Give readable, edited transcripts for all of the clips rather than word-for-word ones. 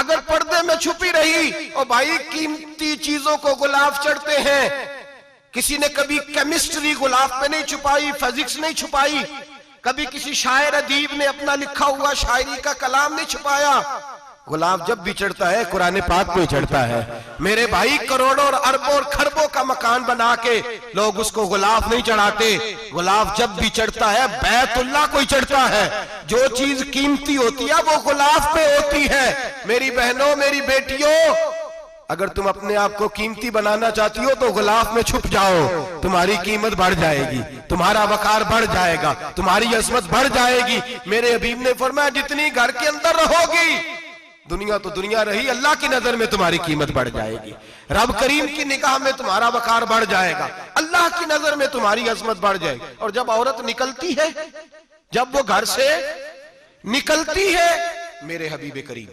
अगर पर्दे में छुपी रही, और भाई कीमती चीजों को गुलाब चढ़ते हैं। किसी ने कभी केमिस्ट्री गुलाब पे नहीं छुपाई, फिजिक्स नहीं छुपाई, कभी किसी शायर अदीब ने अपना लिखा हुआ शायरी का कलाम नहीं छुपाया। गुलाब जब भी चढ़ता है कुरान पाक पे चढ़ता है। मेरे भाई करोड़ों और अरबों और खरबों का मकान बना के लोग उसको गुलाब नहीं चढ़ाते। गुलाब जब भी चढ़ता है बैतुल्लाह को ही चढ़ता है। जो चीज कीमती होती है वो गुलाब पे होती है। मेरी बहनों, मेरी बेटियों, अगर तुम अपने आप को कीमती बनाना चाहती हो तो गुलाब में छुप जाओ, तुम्हारी कीमत बढ़ जाएगी, तुम्हारा वकार बढ़ जाएगा, तुम्हारी अजमत बढ़ जाएगी। मेरे हबीब ने फरमाया जितनी घर के अंदर रहोगी, दुनिया तो दुनिया रही, अल्लाह की नजर में तुम्हारी कीमत बढ़ जाएगी। रब करीम की निगाह में तुम्हारा वकार बढ़ जाएगा, अल्लाह की नजर में तुम्हारी अजमत बढ़ जाएगी। और जब औरत निकलती है, जब वो घर से निकलती है, मेरे हबीब करीम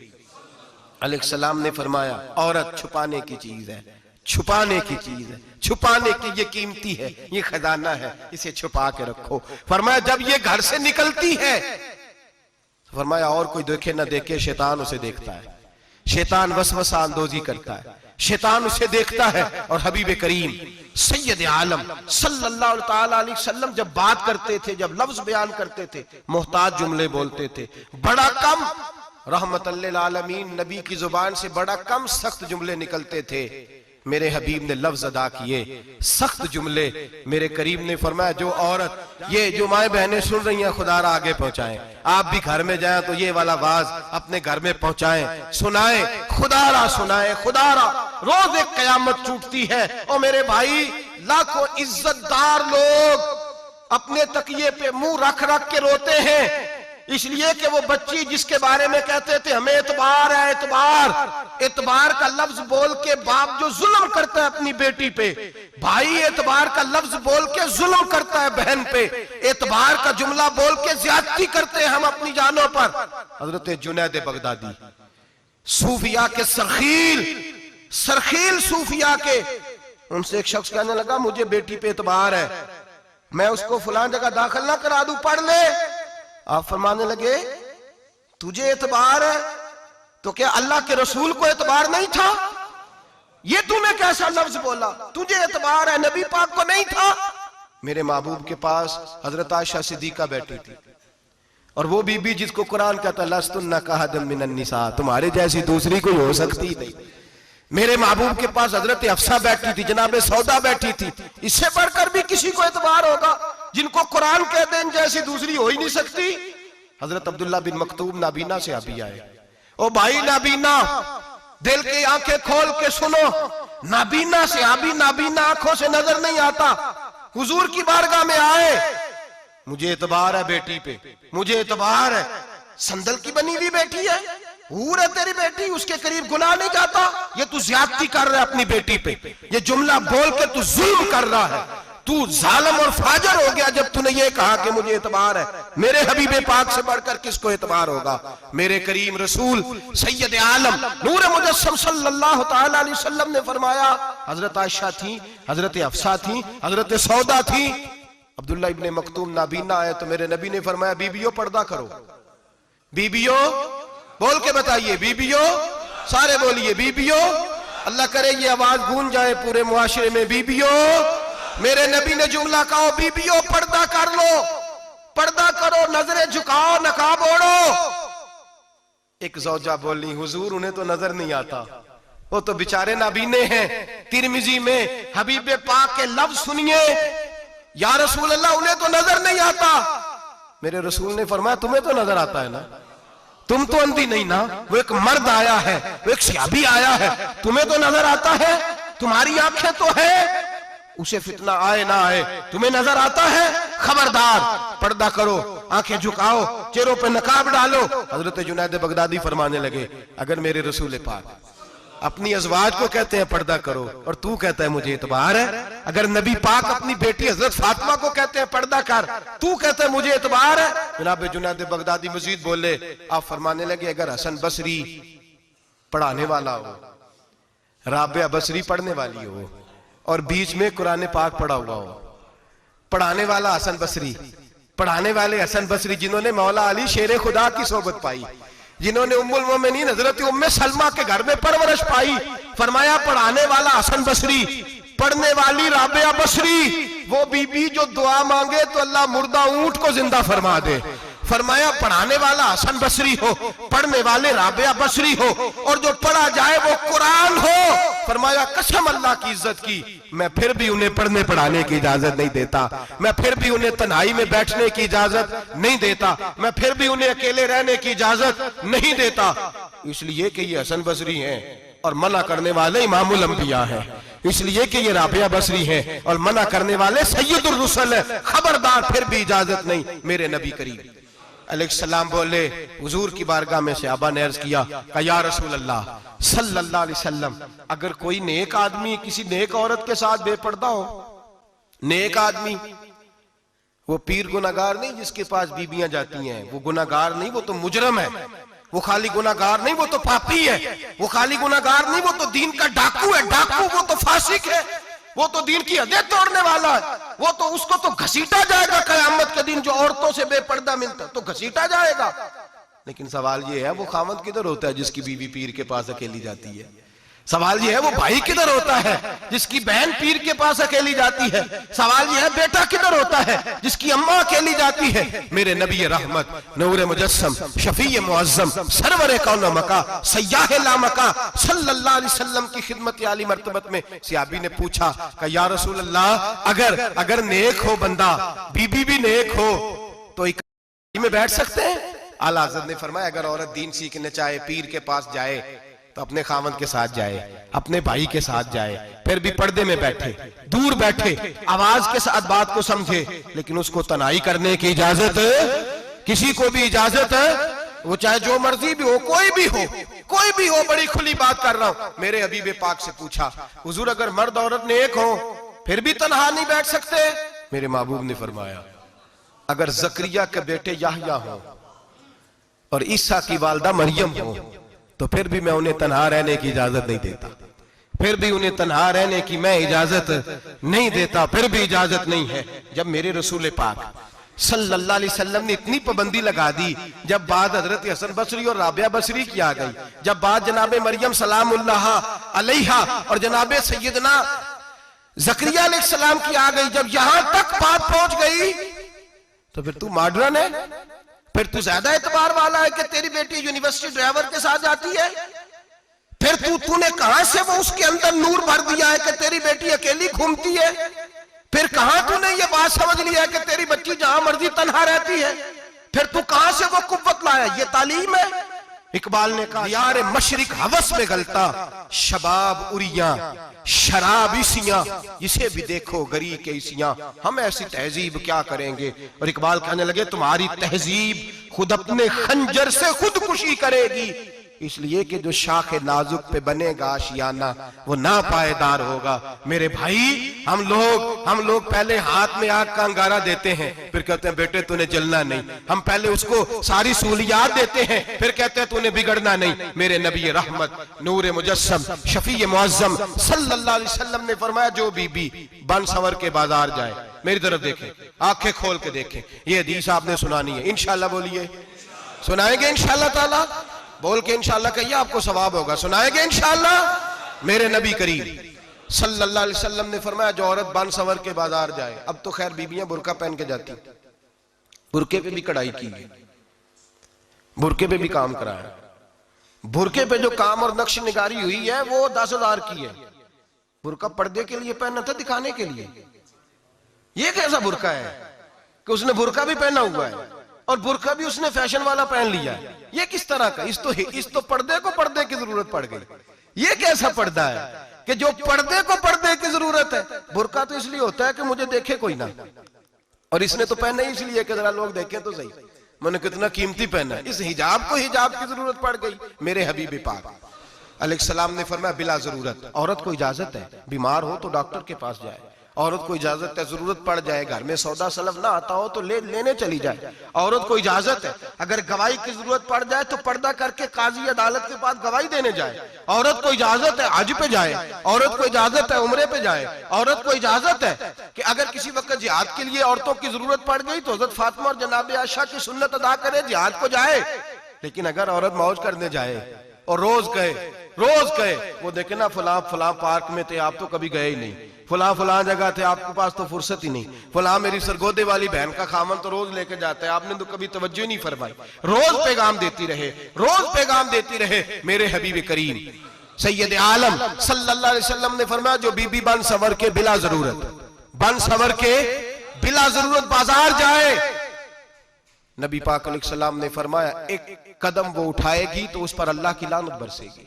अलैहिस्सलाम ने फरमाया औरत छुपाने की चीज है, छुपाने की चीज है, छुपाने की, ये कीमती है, ये खजाना है, इसे छुपा के रखो। फरमाया जब ये घर से निकलती है, फरमाया और कोई देखे ना देखे, शैतान उसे देखता है, शैतान वसवसा अंदोजी करता है, शैतान उसे देखता है। और हबीब करीम सैयद आलम सल्लल्लाहु ताला अलैहि वसल्लम जब बात करते थे, जब लफ्ज बयान करते थे, मोहताज जुमले बोलते थे, बड़ा कम, रहमतुल्लिल आलमीन नबी की जुबान से बड़ा कम सख्त जुमले निकलते थे। मेरे हबीब ने लफ्ज अदा किए, सख्त जुमले। मेरे करीम ने फरमाया जो औरत, ये जो माए बहनें सुन रही हैं, खुदारा आगे पहुंचाएं। आप भी घर में जाएं तो ये वाला आवाज अपने घर में पहुंचाएं, सुनाएं, खुदारा सुनाएं, खुदारा। रोज एक कयामत टूटती है। और मेरे भाई लाखों इज्जतदार लोग अपने तकिए पे मुंह रख रख के रोते हैं, इसलिए कि वो बच्ची जिसके बारे में कहते थे हमें एतबार है, एतबार, एतबार का लफ्ज बोल के बाप जो जुल्म करता है अपनी बेटी पे, भाई एतबार का लफ्ज बोल के जुल्म करता है बहन पे, एतबार का जुमला बोल के ज्यादती करते हैं हम अपनी जानों पर। हजरत जुनैद बगदादी सूफिया के सरखील सूफिया के, उनसे एक शख्स कहने लगा मुझे बेटी पे एतबार है, मैं उसको फलां जगह दाखिल ना करा दूं, पढ़ ले। आप फरमाने लगे तुझे एतबार है तो क्या अल्लाह के रसूल को एतबार नहीं था? ये तूने कैसा लफ्ज बोला? तुझे एतबार है, नबी पाक को नहीं था? मेरे महबूब के पास हजरत आयशा सिद्दीका बैठी थी, और वो बीबी जिसको कुरान कहता लस्तुन्ना कहदम मिनन निसा, तुम्हारे जैसी दूसरी कोई हो सकती नहीं। मेरे महबूब के पास हजरत अफसा बैठी थी, जनाबे सौदा बैठी थी। इससे बढ़कर भी किसी को एतबार होगा जिनको कुरान कह दे जैसी दूसरी हो ही नहीं सकती। हजरत अब्दुल्ला बिन मक्तूम नाबीना से अभी आए। ओ भाई नाबीना, दिल की आंखें खोल के सुनो, नाबीना से अभी, नाबीना आंखों से नजर नहीं आता, हुजूर की बारगाह में आए, मुझे एतबार है बेटी पे, मुझे एतबार है, संदल की बनी हुई बेटी है, हूर है तेरी बेटी, उसके करीब गुनाह नहीं जाता, ये तू ज्यादती कर रहा है अपनी बेटी पे, ये जुमला बोल के तू जुल्म कर रहा है, तू जालिम और फाजर हो गया जब तूने ये कहा कि मुझे एतबार है। मेरे हबीबे पाक से बढ़कर किसको एतबार होगा? मेरे करीम रसूल सैयद आलम नूर मुजस्सम सल्लल्लाहु ताला अलैहि वसल्लम ने फरमाया, हजरत आयशा थी, हजरत अफसा थी, हजरत सौदा थी, अब्दुल्ला इब्ने मक्तूम नाबीना आए तो मेरे नबी ने फरमाया बीबियों पर्दा करो, बीबियों बोल के बताइए, बीबियों, सारे बोलिए बीबियों, अल्लाह करे ये आवाज गूंज जाए पूरे मुआशरे में, बीबियों। मेरे नबी ने जुमला कहा बीबियों पर्दा कर लो, पर्दा करो, नजरें झुकाओ, नकाब ओढ़ो। एक ज़ौजा बोली हुजूर उन्हें तो नजर नहीं आता, वो तो बेचारे नाबीने हैं। तिरमिजी में हबीब पाक के लफ्ज सुनिए, या रसूल अल्लाह उन्हें तो नजर नहीं आता। मेरे रसूल ने फरमाया तुम्हें तो नजर आता है ना, तुम तो अंधी नहीं ना, वो एक मर्द आया है, वो एक सहाबी आया है, तुम्हें तो नजर आता है, तुम्हारी आंखें तो है, उसे फितना आए ना आए तुम्हें नजर आता है। खबरदार पर्दा करो, आंखें झुकाओ, चेहरों पे नकाब डालो। हजरत जुनैद बगदादी फरमाने लगे अगर मेरे रसूल पाक अपनी अज़वाज को कहते हैं पर्दा करो और तू कहता है मुझे एतबार है, अगर नबी पाक अपनी बेटी हजरत फातिमा को कहते हैं पर्दा कर, तू कहता है मुझे एतबार है। जनाब जुनैद बगदादी मजीद बोले, आप फरमाने लगे अगर हसन बसरी पढ़ाने वाला हो, राबिया बसरी पढ़ने वाली हो और बीच में कुरान पाक पढ़ा हुआ हो, पढ़ाने वाला हसन बसरी, पढ़ाने वाले हसन बसरी जिन्होंने मौला अली शेर खुदा की सोबत पाई, जिन्होंने उम्मुल मोमिनीन हजरत उम्मे सलमा के घर में परवरिश पाई। फरमाया पढ़ाने वाला हसन बसरी, पढ़ने वाली राबिया बसरी, वो बीबी जो दुआ मांगे तो अल्लाह मुर्दा ऊंट को जिंदा फरमा दे। फरमाया पढ़ाने वाला हसन बसरी हो, पढ़ने वाले राबिया बसरी हो, और जो पढ़ा जाए वो कुरान हो। फरमाया कसम अल्लाह की इज्जत की, मैं फिर भी उन्हें पढ़ने पढ़ाने की इजाजत नहीं देता, मैं फिर भी उन्हें तन्हाई में बैठने की इजाजत नहीं देता, मैं फिर भी उन्हें अकेले रहने की इजाजत नहीं देता, इसलिए कि ये हसन बसरी हैं और मना करने वाले इमामुल अंबिया हैं, इसलिए कि ये राबिया बसरी हैं और मना करने वाले सैयदुर रुसल हैं। खबरदार, फिर भी इजाजत नहीं। मेरे नबी करीम अलैहिस्सलाम बोले, हुजूर की बारगाह में सहाबा ने अर्ज किया, या रसूल अल्लाह सल्लल्लाहु अलैहि वसल्लम, अगर कोई नेक आदमी किसी नेक औरत के साथ बेपर्दा हो, नेक आदमी, वो पीर गुनाहगार नहीं जिसके पास बीबियां जाती हैं, वो गुनाहगार नहीं, वो तो मुजरम है, वो खाली गुनाहगार नहीं, वो तो पापी है, वो खाली गुनाहगार नहीं, वो तो दीन का डाकू है, डाकू, वो तो फासिक है, वो तो दीन की हदें तोड़ने वाला है, वो तो उसको तो घसीटा जाएगा कयामत के दिन, जो औरतों से बेपर्दा मिलता तो घसीटा जाएगा। लेकिन सवाल ये है, वो खामद किधर होता है जिसकी बीवी पीर के पास अकेली जाती है? सवाल ये है, वो भाई किधर होता है जिसकी बहन पीर के पास अकेली जाती है? सवाल ये है, बेटा किधर होता है जिसकी अम्मा अकेली जाती है? मेरे नबी रहमत, नूर मुजस्सम, शफी मुअज्जम, सरवर कौन मका, सय्याह लामका सल्लल्लाहु अलैहि वसल्लम की खिदमत आली मर्तबत में सहाबी ने पूछा कि या रसूल अल्लाह, अगर नेक हो बंदा, बीबी भी नेक हो, तो एक में बैठ सकते हैं? आला हज़रत ने फरमाया, अगर औरत दीन सीखने चाहे, पीर के पास जाए तो अपने खामद के साथ जाए, अपने भाई के साथ जाए, फिर भी पर्दे में बैठे, दूर बैठे, आवाज के साथ बात को समझे, लेकिन उसको तनाई करने की इजाजत किसी को भी इजाजत है, वो चाहे जो मर्जी भी हो, कोई भी हो, कोई भी हो, बड़ी खुली बात कर रहा हूं। मेरे हबीब पाक से पूछा, हुजूर अगर मर्द औरत नेक हो फिर भी तनहा नहीं बैठ सकते? मेरे महबूब ने फरमाया, अगर जकरिया के बेटे याहया हो और ईसा की वालदा मरियम हो तो फिर भी मैं उन्हें तन्हा रहने की इजाजत नहीं देता, फिर भी उन्हें तन्हा रहने की मैं इजाजत नहीं देता, फिर भी इजाजत नहीं है। जब मेरे रसूल पाक सल्लल्लाहु अलैहि वसल्लम ने इतनी पाबंदी लगा दी, जब बात हजरत हसन बसरी और राबिया बसरी की आ गई, जब बात जनाबे मरियम सलामुल्लाह अलैहा और जनाबे सैयदना जकरिया अलैहिस्सलाम की आ गई, जब यहां तक बात पहुंच गई, तो फिर तू मॉडर्न है, फिर तू ज्यादा एतबार वाला है कि तेरी बेटी यूनिवर्सिटी ड्राइवर के साथ जाती है? फिर तूने कहां से वो उसके अंदर नूर भर दिया है कि तेरी बेटी अकेली घूमती है? फिर कहां तूने ये बात समझ लिया है कि तेरी बच्ची जहां मर्जी तन्हा रहती है? फिर तू कहां से वो कुव्वत लाया? ये तालीम है? इकबाल ने कहा, यार मशरिक हवस में गलता, शबाब उरिया शराब इसियां, इसे भी देखो गरी के इसियां, हम ऐसी तहजीब क्या करेंगे? और इकबाल कहने लगे, तुम्हारी तहजीब खुद अपने खंजर से खुदकुशी करेगी, इसलिए कि जो शाख नाजुक पे बनेगा आशियाना वो ना पायदार होगा। मेरे भाई, हम लोग पहले हाथ में आग का अंगारा देते हैं, फिर कहते हैं बेटे तूने जलना नहीं। हम पहले उसको सारी सहूलियात देते हैं, फिर कहते हैं तूने बिगड़ना नहीं। मेरे नबी रहमत, नूर मुजस्सम, शफी मुअज्जम सल्लल्लाहु अलैहि वसल्लम ने फरमाया, जो बीबी बन सवर के बाजार जाए, मेरी तरफ देखे, आंखें खोल के देखे, ये हदीस आपने सुनानी है। इंशाल्लाह बोलिए, सुनाएंगे इंशाल्लाह ताला, बोल के इंशाल्लाह कहिए, आपको सवाब होगा। सुनाएंगे इंशाल्लाह। मेरे नबी करीम सल्लल्लाहु अलैहि वसल्लम ने फरमाया, जो औरत बन सवर के बाजार जाए, अब तो खैर बीबियां बुरका पहन के जाती, बुरके पे भी कढ़ाई की है, बुरके पे भी काम कराया, बुरके पे जो काम और नक्श निगारी हुई है वो 10,000 की है। बुरका पर्दे के लिए पहना था, दिखाने के लिए। ये कैसा बुरका है कि उसने बुरका भी पहना हुआ है और बुरका भी उसने फैशन वाला पहन लिया है? ये किस तरह का? इस तो पर्दे को पर्दे की जरूरत पड़ गई। ये कैसा पर्दा है कि जो पर्दे को पर्दे की जरूरत है? बुरका तो इसलिए होता है कि मुझे देखे कोई ना, और इसने तो पहना ही इसलिए कि जरा लोग देखें तो सही, मैंने कितना कीमती पहना है। इस हिजाब को हिजाब की जरूरत पड़ गई। मेरे हबीब पाक अलैहिस्सलाम ने फरमाया, बिला जरूरत औरत को इजाजत है, बीमार हो तो डॉक्टर के पास जाए, औरत को इजाजत है, जरूरत पड़ जाए, घर में सौदा सलफ ना आता हो तो लेने चली जाए, औरत को इजाजत है। अगर गवाही की जरूरत पड़ जाए तो पर्दा करके काजी अदालत के पास गवाही देने जाए, औरत को इजाजत है हज पे जाए, औरत को इजाजत है उम्रे पे जाए, औरत को इजाजत है कि अगर किसी वक्त जिहाद के लिए औरतों की जरूरत पड़ गई तो हजरत फातिमा और जनाब आयशा की सुन्नत अदा करे, जिहाद को जाए। लेकिन अगर औरत मौज करने जाए और रोज कहे वो देखे ना फलां फलां पार्क में थे, आप तो कभी गए ही नहीं, फलां जगह थे, आपके पास तो फुर्सत ही नहीं, फलां मेरी सरगोदे वाली बहन का खामन तो रोज लेके जाता है, आपने तो कभी तवज्जो ही नहीं फरमाई। रोज पैगाम देती रहे मेरे हबीब करीम सैयद आलम सल्लल्लाहु अलैहि वसल्लम ने फरमाया, जो बीबी बन सवर के बिला जरूरत बाजार जाए, नबी पाक अलैहिस्सलाम ने फरमाया एक कदम वो उठाएगी तो उस पर अल्लाह की लानत बरसेगी,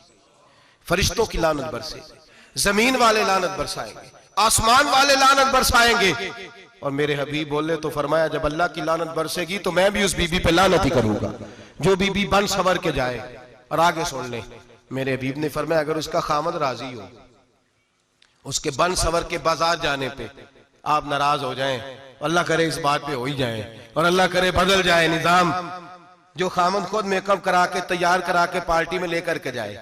फरिश्तों की लानत बरसेगी, जमीन वाले लानत बरसाएंगे, आसमान वाले लानत बरसाएंगे। और मेरे हबीब बोले तो फरमाया, जब अल्लाह की लानत बरसेगी तो मैं भी उस बीबी पे लानत ही करूंगा जो बीबी बन सवर के जाए। और आगे सुन ले, मेरे हबीब ने फरमाया, अगर उसका खामद राजी हो, उसके बन सवर के बाजार जाने पे आप नाराज हो जाएं, अल्लाह करे इस बात पे हो ही जाए, और अल्लाह करे बदल जाए निजाम, जो खामद खुद मेकअप करा के तैयार करा के पार्टी में लेकर के जाए,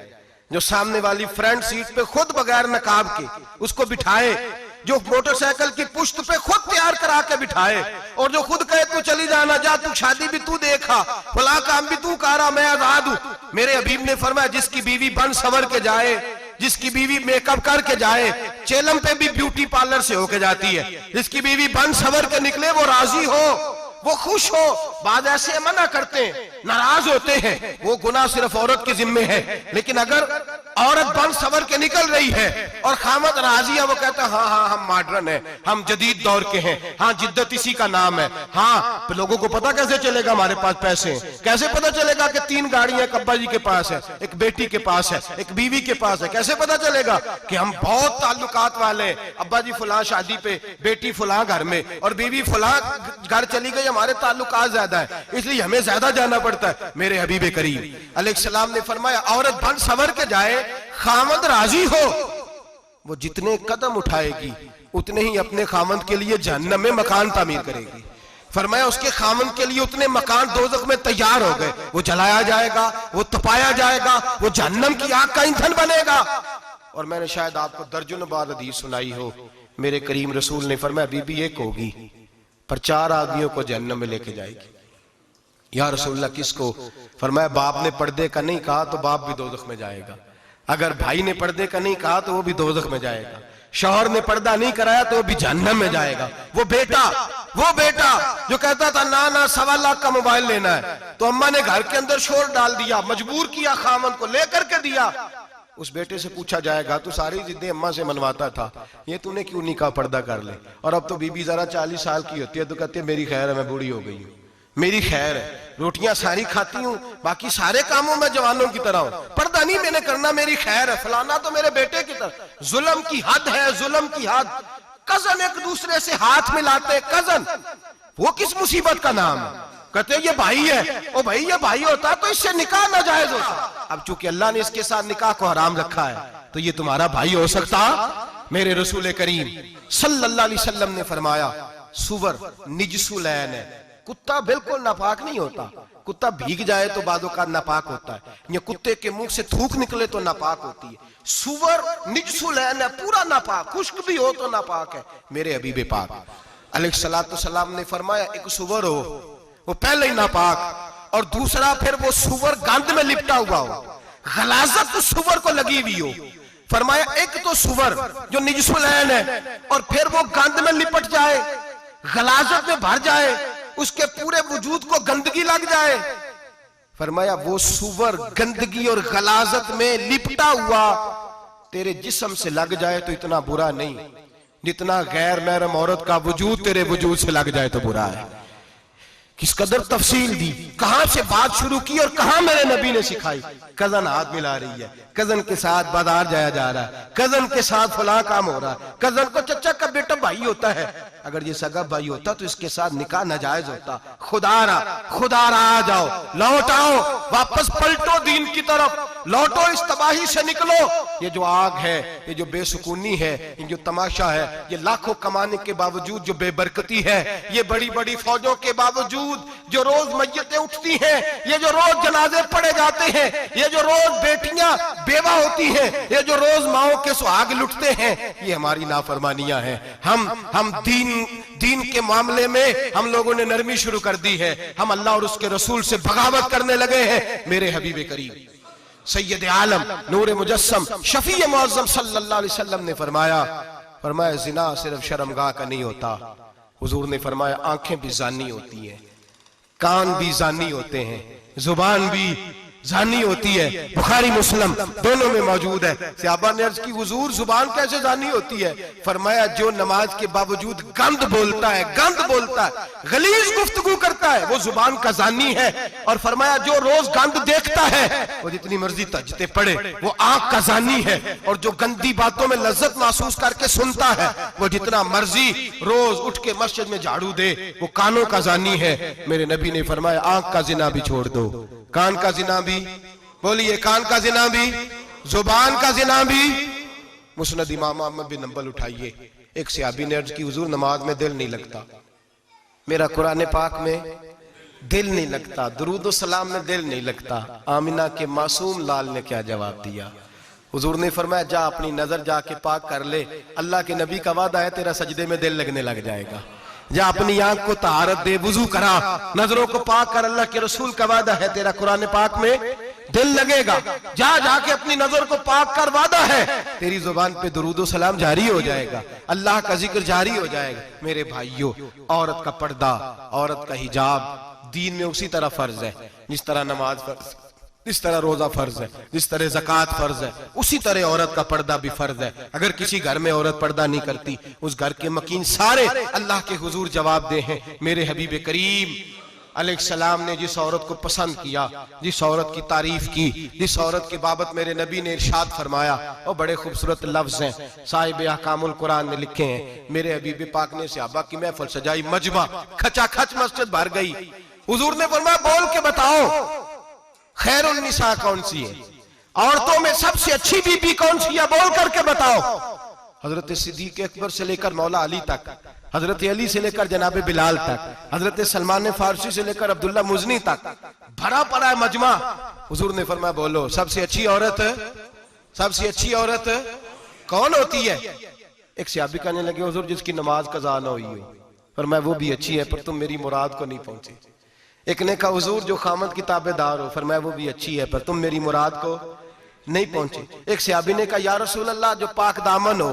जो सामने वाली फ्रंट सीट पे खुद बगैर नकाब के उसको बिठाए, जो मोटरसाइकिल की पुश्त पे खुद तैयार करा के बिठाए, और जो खुद कहे तू चली जाना, जा तू शादी भी तू देखा, फला काम भी तू करा, मैं आजाद हूं। मेरे हबीब ने फरमाया, जिसकी बीवी बन सवर के जाए, जिसकी बीवी मेकअप करके जाए, चेलम पे भी ब्यूटी पार्लर से होके जाती है, जिसकी बीवी बन सवर के निकले, वो राजी हो, वो खुश हो। बाद ऐसे मना करते हैं, नाराज होते हैं, वो गुनाह सिर्फ औरत के जिम्मे है। लेकिन अगर औरत बन सवर के निकल रही है और खामद राजी है, वो कहता है हाँ हम मॉडर्न हैं, हम जदीद दौर के हैं, हाँ जिद्दत इसी का नाम है। हाँ, तो लोगों को पता कैसे चलेगा हमारे पास पैसे हैं, कैसे पता चलेगा कि 3 गाड़ियां एक अब्बा जी के पास है, एक बेटी के पास है, एक बीवी के पास है, कैसे पता चलेगा कि हम बहुत ताल्लुकात वाले हैं, अब्बा जी फलां शादी पे, बेटी फलां घर में, और बीवी फलां घर चली गई, हमारे ताल्लुकात ज्यादा है इसलिए हमें ज्यादा जाना पड़ता है। मेरे हबीब करीम अलैहिस्सलाम ने फरमाया, औरत बन सवर के जाए, खामद राजी हो, वो जितने कदम उठाएगी उतने ही अपने खामद के लिए जहन्नम में मकान तामीर करेगी। फरमाया, उसके खामद के लिए उतने मकान दोज़ख में तैयार हो गए, वो जलाया जाएगा, वो तपाया जाएगा, वो जहन्नम की आग का ईंधन बनेगा। और मैंने शायद आपको दर्जनों बार हदीस सुनाई हो, मेरे करीम रसूल ने फरमाया, बीबी एक होगी पर 4 आदमियों को जहन्नम में लेके जाएगी। या रसूलल्लाह किसको? फरमाया, बाप ने पर्दे का नहीं कहा तो बाप भी दोज़ख में जाएगा, अगर भाई ने पर्दे का नहीं कहा तो वो भी दोज़ख में जाएगा, शौहर ने पर्दा नहीं कराया तो वो भी जहन्नम में जाएगा। वो बेटा जो कहता था ना 1.25 लाख का मोबाइल लेना है, तो अम्मा ने घर के अंदर शोर डाल दिया, मजबूर किया, खामन को लेकर के दिया। उस बेटे से पूछा जाएगा, तू सारी जिद्दें अम्मा से मनवाता था, ये तूने क्यों नहीं कहा पर्दा कर ले? और अब तो बीबी जरा 40 साल की होती है तो कहती है मेरी खैर है, मैं बूढ़ी हो गई हूँ, मेरी खैर है, रोटियां सारी खाती हूँ, बाकी सारे कामों में जवानों की तरह हूं, पर्दा नहीं मैंने करना, मेरी खैर है। फलाना तो मेरे बेटे की तरह। जुल्म की हद है, जुल्म की हद। कजन एक दूसरे से हाथ मिलाते, कजन, वो किस मुसीबत का नाम है? कहते ये भाई है, ओ भाई ये भाई होता तो इससे निकाह नाजायज होता। अब चूंकि अल्लाह ने इसके साथ निकाह को हराम रखा है तो ये तुम्हारा भाई हो सकता? मेरे रसूल करीम सल्लल्लाहु अलैहि वसल्लम ने फरमाया, सुवर निजसुलैन है, कुत्ता बिल्कुल नापाक नहीं होता, कुत्ता भीग जाए तो बादों का नापाक होता है, या कुत्ते के मुंह से थूक निकले तो नापाक होती है। सुवर निजसुलैन है, पूरा नापाक, खुश्क भी हो तो नापाक है। मेरे हबीब पाक अलैहिस्सलातु सलाम ने फरमाया, एक सुवर हो वो पहले ही नापाक, और दूसरा फिर वो सुवर गंद में लिपटा हुआ हो, गलाजत उस सुवर को लगी हुई हो। फरमाया, एक तो सुवर जो निजसुलैन है और फिर वो गंद में लिपट जाए, गलाजत में भर जाए, उसके पूरे वजूद को गंदगी लग जाए। फरमाया, वो सुवर गंदगी और गलाजत में लिपटा हुआ तेरे जिस्म से लग जाए तो इतना बुरा नहीं, जितना गैर महरम औरत का वजूद तेरे वजूद से लग जाए तो बुरा है। किस कदर तफसील दी, कहां से बात शुरू की और कहां मेरे नबी ने सिखाई। कजन हाथ मिला रही है, कजन के साथ बाजार जाया जा रहा है, कजन के साथ फलां काम हो रहा है, कजन को चचा का बेटा भाई होता है, अगर ये सगा भाई होता तो इसके साथ निकाह नाजायज होता। खुदारा आ जाओ, लौट आओ, वापस पलटो दीन की तरफ, लौटो, इस तबाही से निकलो। ये जो आग है, ये जो बेसुकूनी है, ये जो तमाशा है, ये लाखों कमाने के बावजूद जो बेबरकती है, ये बड़ी बड़ी फौजों के बावजूद जो रोज मैयतें उठती हैं, ये जो रोज जनाजे पड़े जाते हैं, ये जो रोज बेटियां बेवा होती हैं, ये जो रोज माओ के सुहाग लुटते हैं, ये हमारी नाफरमानियां हैं। हम दीन के मामले में हम लोगों ने नरमी शुरू कर दी है। हम अल्लाह और उसके रसूल से बगावत करने लगे हैं। मेरे हबीब करीम सैयद आलम नूर मुजस्सम शफी मुअज्जम सल्लल्लाहु अलैहि वसल्लम ने फरमाया जिना सिर्फ शर्मगाह का नहीं होता। हुजूर ने फरमाया आंखें भी जानी होती हैं, कान भी जानी होते हैं, जुबान भी जानी होती है। बुखारी मुस्लिम दोनों में मौजूद है। सहाबा ने अर्ज की हुजूर जुबान कैसे जानी होती है? फरमाया जो नमाज के बावजूद गंद बोलता है, गलीज गुफ्तगू करता है, वो जुबान का जानी है। और फरमाया जो रोज गंद देखता है, वो जितनी मर्जी तजते पड़े, वो आंख का जानी है। और जो गंदी बातों में लज्जत महसूस करके सुनता है, वो जितना मर्जी रोज उठ के मस्जिद में झाड़ू दे, वो कानों का जानी है। मेरे नबी ने फरमाया आंख का जिना भी छोड़ दो, कान का जिना भी, बोलिए कान का जिना भी, जुबान का जिना भी। मुस्नद इमाम अहमद बिन हंबल उठाइए, एक सहाबी ने अर्ज की हुजूर नमाज में दिल नहीं लगता, मेरा कुरान पाक में दिल नहीं लगता, दुरूद व सलाम में दिल नहीं लगता। आमिना के मासूम लाल ने क्या जवाब दिया? हुजूर ने फरमाया जा अपनी नजर जाके पाक कर ले, अल्लाह के नबी का वादा है तेरा सजदे में दिल लगने लग जाएगा। जा अपनी आंख को तहारत दे, वुजू करा, नजरों को पाक कर, अल्लाह के रसूल का वादा है तेरा कुरान पाक में दिल लगेगा। जा जाके अपनी नजर को पाक कर, वादा है तेरी जुबान पे दुरूद व सलाम जारी हो जाएगा, अल्लाह का जिक्र जारी हो जाएगा। मेरे भाइयों, औरत का पर्दा, औरत का हिजाब दीन में उसी तरह फर्ज है जिस तरह नमाज फर्ज, जिस तरह रोजा फर्ज है, जिस तरह ज़कात फर्ज है, उसी तरह औरत का पर्दा भी फर्ज है। अगर किसी घर में औरत पर्दा नहीं करती, उस घर के मकीन सारे अल्लाह के हुजूर जवाब दे हैं। मेरे हबीब करीम अलैहिस्सलाम ने जिस औरत को पसंद किया, जिस औरत की तारीफ की, जिस औरत की बाबत मेरे नबी ने इरशाद फरमाया, वो बड़े खूबसूरत लफ्ज हैं, साहिब अहकामुल कुरान में लिखे हैं। मेरे हबीब पाक ने सहाबा की महफिल सजाई, मजमा खचाखच मस्जिद भर गई। हुजूर ने फरमाया बोल के बताओ खैरुन निसा कौन सी है, औरतों में सबसे अच्छी बीबी कौन सी है, बोल करके बताओ। हजरत सिद्दीक अकबर से लेकर मौला अली तक, हजरत अली से लेकर जनाब बिलाल तक, हजरत सलमान फारसी से लेकर अब्दुल्ला मुजनी तक भरा पड़ा है मजमा। हुजूर ने फरमाया बोलो सबसे अच्छी औरत कौन होती है? एक सहाबी कहने लगे हुजूर जिसकी नमाज कज़ा ना हुई हो। फरमाया वो भी अच्छी है, पर तुम मेरी मुराद को नहीं पहुंचे। एक ने कहा हुजूर जो खामद की ताबेदार हो। फरमाया वो भी अच्छी है, पर तुम मेरी मुराद को नहीं पहुंचे। एक सहाबी ने कहा या रसूल अल्लाह जो पाक दामन हो।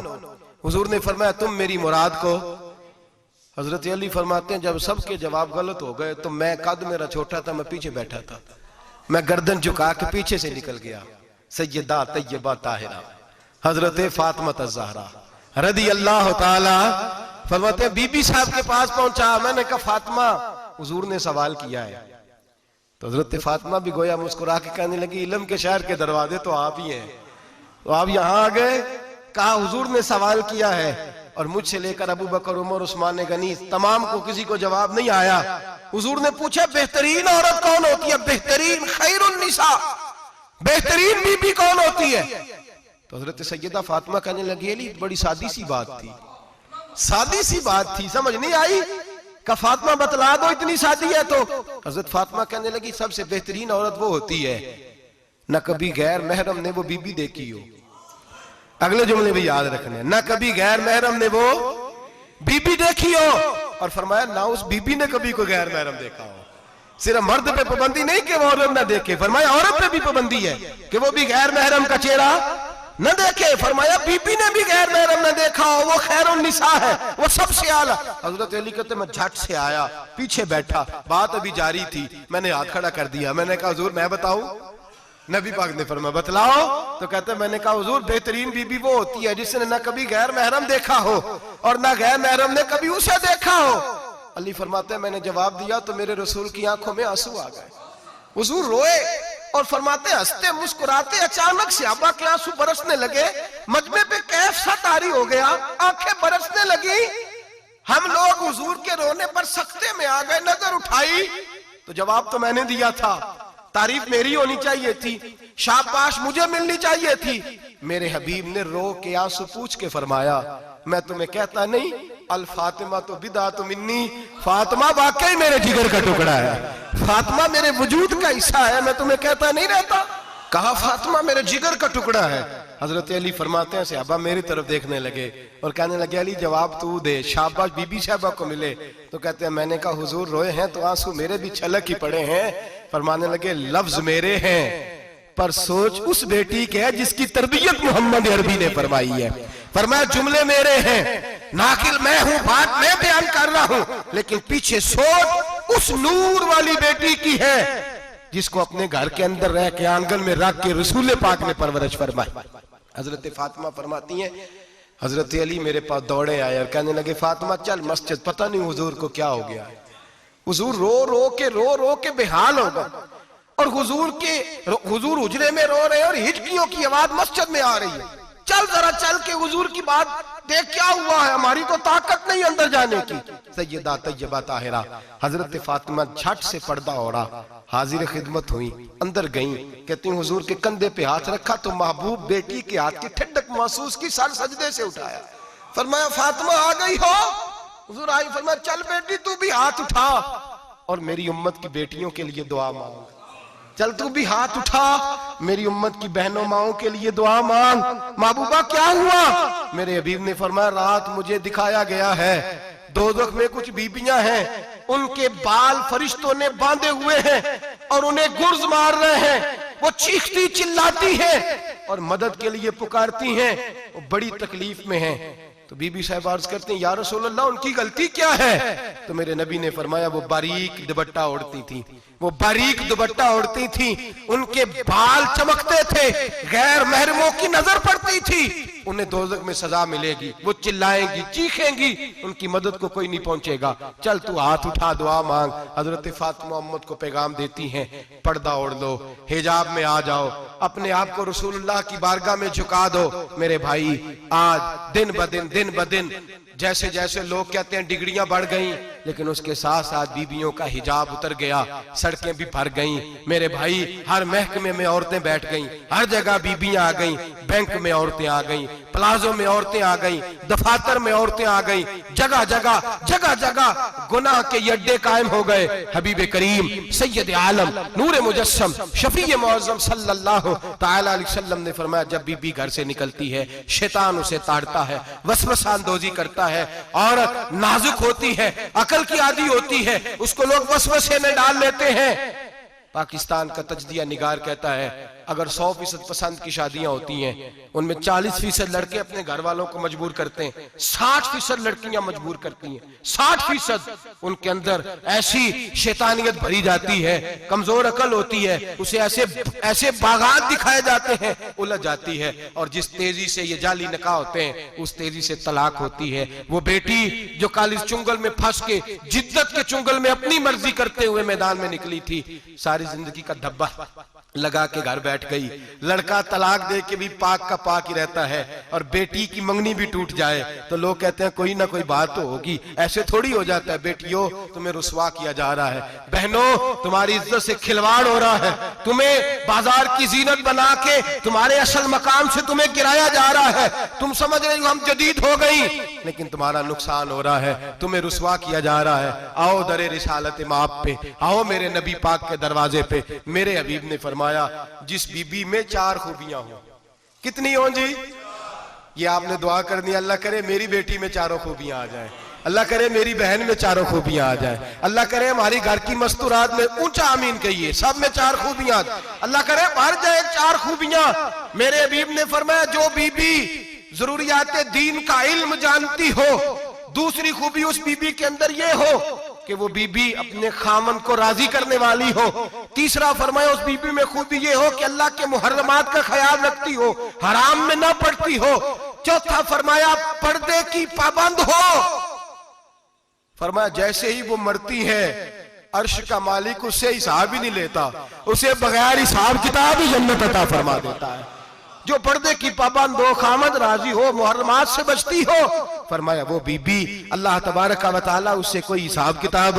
हुजूर ने फरमाया तुम मेरी मुराद को। हजरत अली फरमाते हैं जब सबके जवाब गलत हो गए तो मैं, कद मेरा छोटा था, मैं पीछे बैठा था, मैं गर्दन झुका के पीछे से निकल गया। सैयदा तैयबा ताहिरा हजरत फातिमा ज़हरा रदी अल्लाह ताला फरमाते हैं बीबी साहब के पास पहुंचा। मैंने कहा फातिमा, हुजूर ने सवाल किया है। तो हजरत फातिमा भी गोया मुस्कुरा के कहने लगी इल्म के शहर के दरवाजे तो आप ही हैं, तो आप यहाँ आ गए। कहा हुजूर ने सवाल किया है और मुझसे लेकर अबू बकर, उमर, उस्मान गनी तमाम को किसी को जवाब नहीं आया। हुजूर ने पूछा बेहतरीन औरत कौन होती है? बेहतरीन खैरुन निसा, बेहतरीन बीबी कौन होती है? तो हजरत सैयदा फातिमा कहने लगी अली बड़ी सादी सी बात थी, सादी सी बात थी, समझ नहीं आई। का फातिमा बतला दो इतनी सादी है। तो हजरत फातिमा कहने लगी सबसे बेहतरीन औरत वो होती है न कभी गैर महरम ने वो बीबी देखी हो। अगले जुमले भी याद रखने, न कभी गैर महरम ने वो बीबी देखी हो, और फरमाया ना उस बीबी ने कभी कोई गैर महरम देखा हो। सिर्फ मर्द पे पाबंदी नहीं कि वो औरत ना देखे, फरमाया औरत पे भी पाबंदी है कि वो भी गैर महरम का चेहरा न देखे। फरमाया बीबी ने भी गैर महरम न देखा हो, वो खैरुन निसा है, वो सबसे आला। हजरत अली कहते मैं झट से आया, पीछे बैठा, बात अभी जारी थी, मैंने हाथ खड़ा कर दिया। मैंने कहा हुजूर मैं बताऊं? नबी पाक ने फरमाया बतलाओ। तो कहते मैंने कहा हुजूर बेहतरीन बीबी वो होती है जिसने न कभी गैर महरम देखा हो और न गैर महरम ने कभी उसे देखा हो। अली फरमाते हैं मैंने जवाब दिया तो मेरे रसूल की आंखों में आंसू आ गए। हुजूर रोए और फरमाते हंसते मुस्कुराते अचानक सहाबा के आंसू बरसने लगे, मजमे पे कैफ सा तारी हो गया, आंखें बरसने लगी। हम लोग हुजूर के रोने पर सख्ते में आ गए। नजर उठाई तो जवाब तो मैंने दिया था, तारीफ मेरी होनी चाहिए थी, शाबाश मुझे मिलनी चाहिए थी। मेरे हबीब ने रो के आंसू पूछ के फरमाया मैं तुम्हें कहता नहीं अल फातिमा तो बिदा तो मिन्नी, फातिमा वाकई मेरे जिगर का टुकड़ा है, फातिमा मेरे वजूद का हिस्सा है, मैं तुम्हें कहता नहीं रहता। कहा फातिमा मेरे जिगर का टुकड़ा है। हजरत अली फरमाते हैं सहाबा मेरी तरफ देखने लगे और कहने लगे अली जवाब तू दे, शाबाश बीबी साहबा को मिले। तो कहते हैं मैंने कहा हुजूर रोए हैं तो आंसू मेरे भी छलक ही पड़े हैं। फरमाने लगे लफ्ज मेरे हैं पर सोच उस बेटी के है जिसकी तरबियत मोहम्मद अरबी ने फरमाई है। फरमाया जुमले मेरे हैं, नाकिल मैं हूं, बात मैं बयान कर रहा हूं, लेकिन पीछे सोच उस नूर वाली बेटी की है जिसको अपने घर के अंदर रह के आंगन में रख के रसूल पाक ने परवरिश फरमाई। हजरत फातिमा फरमाती हैं हजरत अली मेरे पास दौड़े आए और कहने लगे फातिमा चल मस्जिद, पता नहीं हुजूर को क्या हो गया है। हुजूर रो रो के बेहाल हो गए और हुजूर हुजरे में रो रहे और हिचकियों की आवाज मस्जिद में आ रही है। चल जरा चल के हुजूर की बात देख क्या हुआ है, हमारी तो ताकत नहीं अंदर जाने की। सैयदा तैयबा ताहिरा हजरत फातिमा झट से पर्दा ओढ़ा, हाजिर खिदमत हुई, अंदर गई। कहती हुजूर के कंधे पे हाथ रखा तो महबूब बेटी के हाथ की ठंडक महसूस की, सर सजदे से उठाया। फरमाया फातिमा आ गई हो? हुजूर आई। फरमाया चल बेटी तू भी हाथ उठा और मेरी उम्मत की बेटियों के लिए दुआ मांग। चल तू भी हाथ उठा, मेरी उम्मत की बहनों माओं के लिए दुआ मांग। महबूबा क्या हुआ? मेरे हबीब ने फरमाया रात मुझे दिखाया गया है दोज़ख में कुछ बीबियां हैं, उनके बाल फरिश्तों ने बांधे हुए हैं और उन्हें गुर्ज मार रहे हैं। वो चीखती चिल्लाती हैं और मदद के लिए पुकारती हैं, वो बड़ी तकलीफ में हैं। तो बीबी साहब अर्ज करते हैं या रसूल अल्लाह उनकी गलती क्या है? तो मेरे नबी ने फरमाया वो बारीक दुपट्टा ओढ़ती थी, वो बारीक दुपट्टा ओढ़ती थी, उनके बाल चमकते थे, गैर महरमों की नजर पड़ती थी, उन्हें दोज़ख में सजा मिलेगी, वो चिल्लाएंगी चीखेंगी, उनकी मदद को कोई नहीं पहुंचेगा। चल तू हाथ उठा दुआ मांग। हजरत फातिमा उम्मत को पैगाम देती हैं पर्दा ओढ़ लो, हिजाब में आ जाओ, अपने आप को रसूलुल्लाह की बारगाह में झुका दो। मेरे भाई आज दिन ब दिन जैसे जैसे लोग कहते हैं डिग्रियां बढ़ गई, लेकिन उसके साथ साथ बीबियों का हिजाब उतर गया, सड़कें भी भर गईं। मेरे भाई हर महकमे में औरतें बैठ गईं, हर जगह बीबियां आ गईं, बैंक में औरतें आ गईं, प्लाजो में औरतें आ गईं, दफातर में औरतें आ गईं, जगह जगह गुनाह के अड्डे कायम हो गए। हबीब करीम सैयद आलम नूर मुजस्सम शफी मुअज्जम सल्लल्लाहु तआला अलैहि वसल्लम ने फरमाया जब बीबी घर से निकलती है शैतान उसे ताड़ता है, वसवसा अंदोजी करता है। औरत नाजुक होती है, अकल की आदी होती है, उसको लोग वसवसे में डाल लेते हैं। पाकिस्तान का तजदिया निगार कहता है अगर 100% पसंद की शादियां होती हैं उनमें 40% लड़के अपने घर वालों को मजबूर करते हैं, 60% लड़कियां मजबूर करती हैं। 60% उनके अंदर ऐसी शैतानियत भरी जाती है, कमजोर अकल होती है, उसे ऐसे बागात दिखाए जाते हैं, उलझ जाती है। और जिस तेजी से ये जाली निकाह होते हैं उस तेजी से तलाक होती है। वो बेटी जो काली चुंगल में फंस के जिद्दत के चुंगल में अपनी मर्जी करते हुए मैदान में निकली थी, सारी जिंदगी का धब्बा लगा के घर बैठ गई। लड़का तलाक दे के भी पाक का पाक ही रहता है और बेटी की मंगनी भी टूट जाए तो लोग कहते हैं कोई ना कोई बात तो होगी। ऐसे थोड़ी हो जाता है। बेटियों तुम्हें रुसवा किया जा रहा है, बहनों तुम्हारी इज्जत से खिलवाड़ हो रहा है, तुम्हें बाजार की जीनत बना के तुम्हारे असल मकाम से तुम्हें गिराया जा रहा है। तुम समझ रहे हो हम जदीद हो गई, लेकिन तुम्हारा नुकसान हो रहा है, तुम्हें रुसवा किया जा रहा है। आओ दरे रिसालत माप पे, आओ मेरे नबी पाक के दरवाजे पे। मेरे हबीब ने फरमाया जिस बीबी में 4 खूबियां हो, कितनी हो जी? ये आपने दुआ करनी, अल्लाह करे मेरी बेटी में 4 खूबियां आ जाए, अल्लाह करे मेरी बहन में 4 खूबियां आ जाए, अल्लाह करे हमारी घर की मस्तूरात में ऊंचा आमीन कहिए सब में 4 खूबियां, अल्लाह करे भर जाए 4 खूबियां। मेरे हबीब ने फरमाया जो बीबी जरूरियात दीन का इल्म जानती हो, दूसरी खूबी उस बीबी के अंदर ये हो कि वो बीबी अपने खामन को राजी करने वाली हो। तीसरा फरमाया उस बीबी में खूबी ये हो कि अल्लाह के मुहर्रमात का ख्याल रखती हो, हराम में ना पड़ती हो। चौथा फरमाया पर्दे की पाबंद हो। फरमाया जैसे ही वो मरती है अर्श का मालिक उससे हिसाब ही नहीं लेता, उसे बगैर हिसाब किताब ही जन्नत अता फरमा देता है। जो पर्दे की पाबंद हो, खामद राजी हो, मुहर्रमात से बचती हो, फरमाया वो बीबी अल्लाह तबारक व तआला उससे कोई हिसाब किताब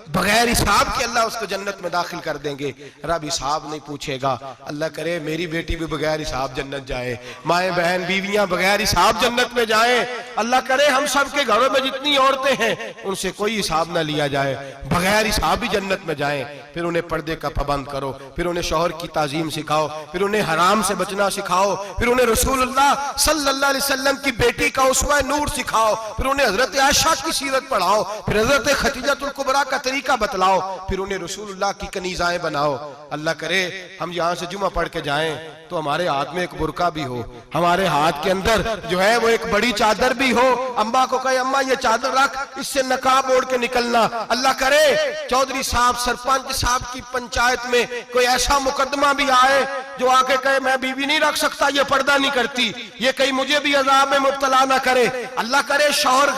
बगैर हिसाब के अल्लाह उसको जन्नत में दाखिल कर देंगे। रब हिसाब नहीं पूछेगा। अल्लाह करे मेरी बेटी भी बगैर हिसाब जन्नत जाए, माए बहन बीवियां बगैर हिसाब जन्नत में जाए। अल्लाह करे हम सब के घरों में जितनी औरतें हैं उनसे कोई हिसाब ना लिया जाए, बगैर हिसाब ही जन्नत में जाए। फिर उन्हें पर्दे का पाबंद करो, फिर उन्हें शौहर की ताजीम सिखाओ, फिर उन्हें हराम से बचना सिखाओ, फिर उन्हें रसूलुल्लाह सल्लल्लाहु अलैहि वसल्लम की बेटी का उसवा नूर सिखाओ, फिर उन्हें हजरत आयशा की सीरत पढ़ाओ, फिर हजरत खदीजतुल कुबरा का तरीका बतलाओ, फिर उन्हें रसूलुल्लाह की कनीज़ाएं बनाओ। अल्लाह करे हम यहाँ से जुमा पढ़ के जाएं तो हमारे हाथ में एक बुरका भी हो, हमारे हाथ के अंदर जो है वो एक बड़ी चादर भी हो। अम्मा को कहे अम्मा ये चादर रख, इससे नकाब ओढ़ के निकलना। अल्लाह करे चौधरी साहब सरपंच साहब की पंचायत में कोई ऐसा मुकदमा भी आए जो आके कहे मैं बीवी नहीं रख सकता, ये पर्दा नहीं करती, ये कहीं मुझे भी अजाब में मुब्तला ना करे। अल्लाह करे शौहर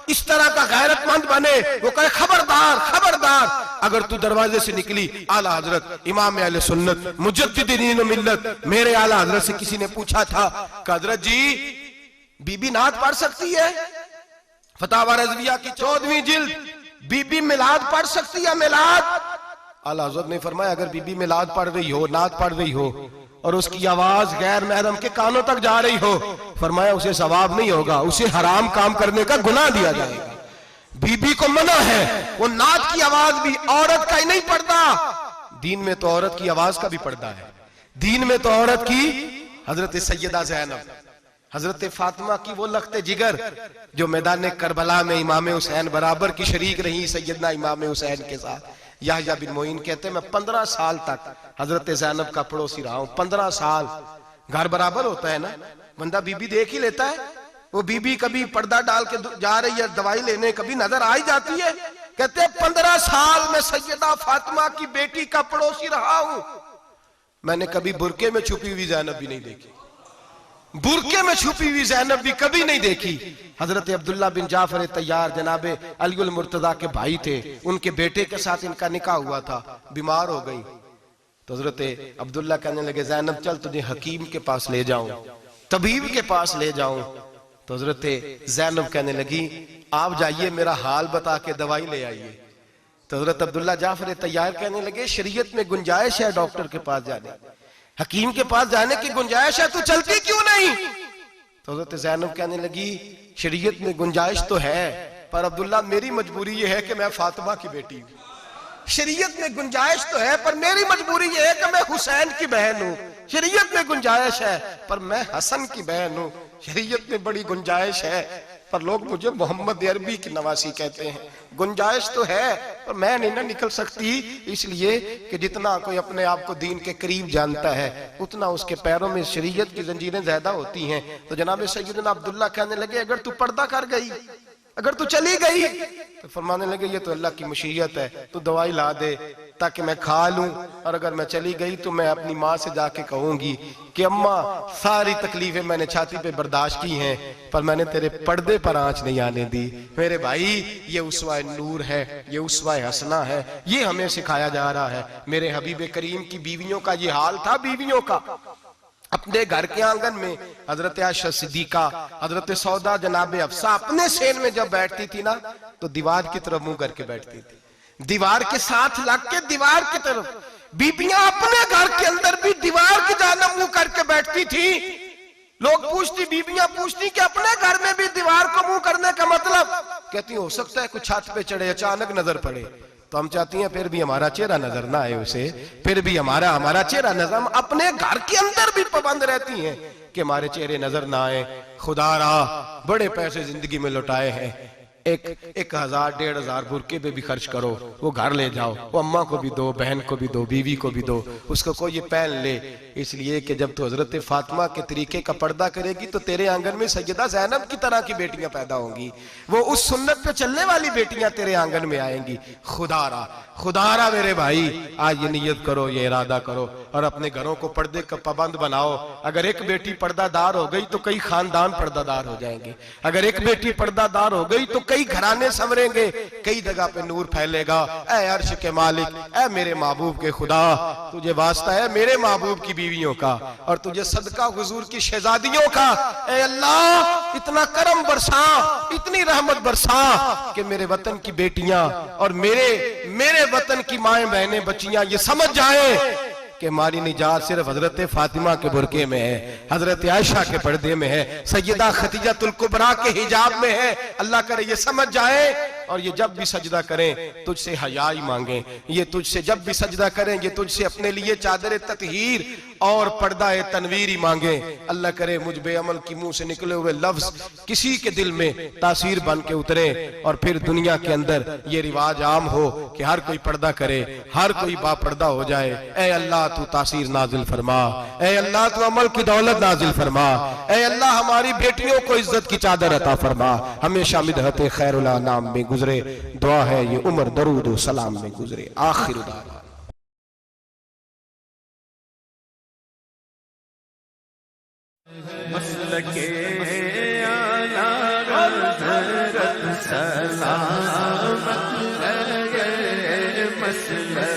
इस तरह का गैरतमंद बने, वो कहे खबरदार खबरदार, अगर तू दरवाजे से निकली। आला हजरत इमाम अहले सुन्नत मुजद्दिदीन मिल्लत मेरे आला हजरत से किसी ने पूछा था कि हजरत जी बीबी नात पढ़ सकती है? फतावा रज़विया की 14वीं जिल्द, बीबी मिलाद पढ़ सकती है? मिलाद? आला हजरत ने फरमाया अगर बीबी मिलाद पढ़ रही हो, नात पढ़ रही हो और उसकी आवाज गैर महरम के कानों तक जा रही हो, फरमाया उसे सवाब नहीं होगा, उसे हराम काम करने का गुनाह दिया जाएगा। बीबी को मना है, वो नात की आवाज भी औरत का ही नहीं पड़ता, दीन में तो औरत की आवाज का भी पर्दा है। दीन में तो औरत की हजरत सैयदा ज़ैनब, हजरत फातिमा की वो लख्ते जिगर जो मैदान करबला में इमाम हुसैन बराबर की शरीक रही सैयदना इमाम हुसैन के साथ। याह्या बिन मोइन कहते मैं 15 साल तक हजरत ज़ैनब का पड़ोसी रहा हूं। 15 साल, घर बराबर होता है ना, बंदा बीबी देख ही लेता है। वो बीबी कभी पर्दा डाल के जा रही है दवाई लेने, कभी नजर आ ही जाती है। कहते 15 साल में सैयदा फातिमा की बेटी का पड़ोसी रहा हूं, मैंने कभी बुरके में छुपी हुई ज़ैनब भी नहीं देखी, बुरके में छुपी हुई ज़ैनब भी कभी नहीं देखी। हजरत अब्दुल्ला बिन जाफर तैयार जनाबे अली मुर्तजा के भाई थे, उनके बेटे के साथ इनका निकाह हुआ था, बीमार हो गई तो हजरत अब्दुल्ला कहने लगे ज़ैनब चल तुझे हकीम के पास ले जाऊं, तबीब के पास ले जाऊं। तो हजरत ज़ैनब कहने लगी आप जाइए मेरा हाल बता के दवाई ले आइए। तो हजरत अब्दुल्ला जाफर तैयार कहने लगे शरीयत में गुंजाइश है डॉक्टर के पास जाने, हकीम के पास जाने की गुंजाइश है, तू चलती क्यों नहीं? तो हजरत ज़ैनब कहने लगी शरीयत में गुंजाइश तो है पर अब्दुल्ला मेरी मजबूरी ये है कि मैं फातिमा की बेटी हूं। शरीयत में गुंजाइश तो है पर मेरी मजबूरी ये है कि मैं हुसैन की बहन हूं। शरीयत में गुंजाइश है पर मैं हसन की बहन हूं। शरीयत में बड़ी गुंजाइश है पर लोग मुझे मोहम्मद अरबी की नवासी कहते हैं। गुंजाइश तो है पर मैं नहीं ना निकल सकती, इसलिए कि जितना कोई अपने आप को दीन के करीब जानता है उतना उसके पैरों में शरीयत की जंजीरें ज्यादा होती हैं। तो जनाब सैयदना अब्दुल्ला कहने लगे अगर तू पर्दा कर गई, अगर तू चली गई, तो फरमाने लगे ये तो अल्लाह की मशीयत है, तू दवाई ला दे ताकि मैं खा लूं, और अगर मैं चली गई तो मैं अपनी माँ से जाके कहूंगी कि अम्मा सारी तकलीफें मैंने छाती पे बर्दाश्त की हैं पर मैंने तेरे पर्दे पर आंच नहीं आने दी। मेरे भाई ये उसवा नूर है, ये उसवा हसना है, ये हमें सिखाया जा रहा है। मेरे हबीब करीम की बीवियों का ये हाल था, बीवियों का अपने घर के आंगन में हजरत आयशा सिद्दीका, हजरत सौदा जनाब अफसा अपने सेन में जब बैठती थी ना तो दीवार की तरफ मुंह करके बैठती थी, दीवार के साथ लग के दीवार की तरफ। बीबियां अपने घर के अंदर भी दीवार की जानिब मुंह करके बैठती थी। लोग पूछती, बीबियां पूछती कि अपने घर में भी दीवार को मुंह करने का मतलब? कहती हो सकता है कुछ छत पे चढ़े अचानक नजर पड़े तो हम चाहती हैं फिर भी हमारा चेहरा नजर ना आए उसे, फिर भी हमारा चेहरा नजर, हम अपने घर के अंदर भी पाबंद रहती हैं कि हमारे चेहरे नजर ना आए। खुदा रहा बड़े पैसे जिंदगी में लुटाए हैं, 1,000 1,500 बुरके पे भी खर्च करो, वो घर ले जाओ, वो अम्मा को भी दो, बहन को भी दो, बीवी को भी दो, उसको कोई ये पहन ले। इसलिए कि जब तो हजरत फातिमा के तरीके का पर्दा करेगी तो तेरे आंगन में सैयदा ज़ैनब की तरह की बेटियां पैदा होंगी, वो उस सुन्नत पे चलने वाली बेटियां तेरे आंगन में आएंगी। खुदारा मेरे भाई आज ये नियत करो, ये इरादा करो और अपने घरों को पर्दे का पाबंद बनाओ। अगर एक बेटी पर्दादार हो गई तो कई खानदान पर्दादार हो जाएंगे, अगर एक बेटी पर्दादार हो गई तो कई घराने संवरेंगे, कई जगह पे नूर फैलेगा। ऐ अर्श के मालिक, ऐ मेरे महबूब के खुदा, तुझे वास्ता है मेरे महबूब की बीवियों का और तुझे सदका हुजूर की शहजादियों का। ऐ अल्लाह इतना करम बरसा, इतनी रहमत बरसा कि मेरे वतन की बेटियां और मेरे वतन की माएं बहनें बच्चियां ये समझ जाएं कि हमारी निजात सिर्फ हजरत फातिमा के बुरके में है, हजरत आयशा के पर्दे में है, सैयदा खदीजतुल कुबरा के हिजाब में है। अल्लाह करे ये समझ जाए और ये जब भी सजदा करें तुझसे हयाई मांगे, ये तुझसे जब भी सजदा करें ये तुझसे अपने लिए चादर ततहीर और पर्दा तनवीर मांगे। अल्लाह करे मुझ बेअमल की मुंह से निकले हुए लफ्ज किसी के दिल में तासीर बन के उतरे और फिर दुनिया के अंदर ये रिवाज आम हो कि हर कोई पर्दा करे, हर कोई बापर्दा हो जाए। ए अल्लाह तू तासीर नाजिल फरमा, ए अल्लाह तू अमल की दौलत नाजिल फरमा, ए अल्लाह हमारी बेटियों को इज्जत की चादर अता फरमा। हमेशा मिदहत खैरुल अनाम में गुजरे, दुआ है ये उम्र दरूद व सलाम में गुजरे। आखिर दुआ मसलके आला हज़रत सलामत है मसलके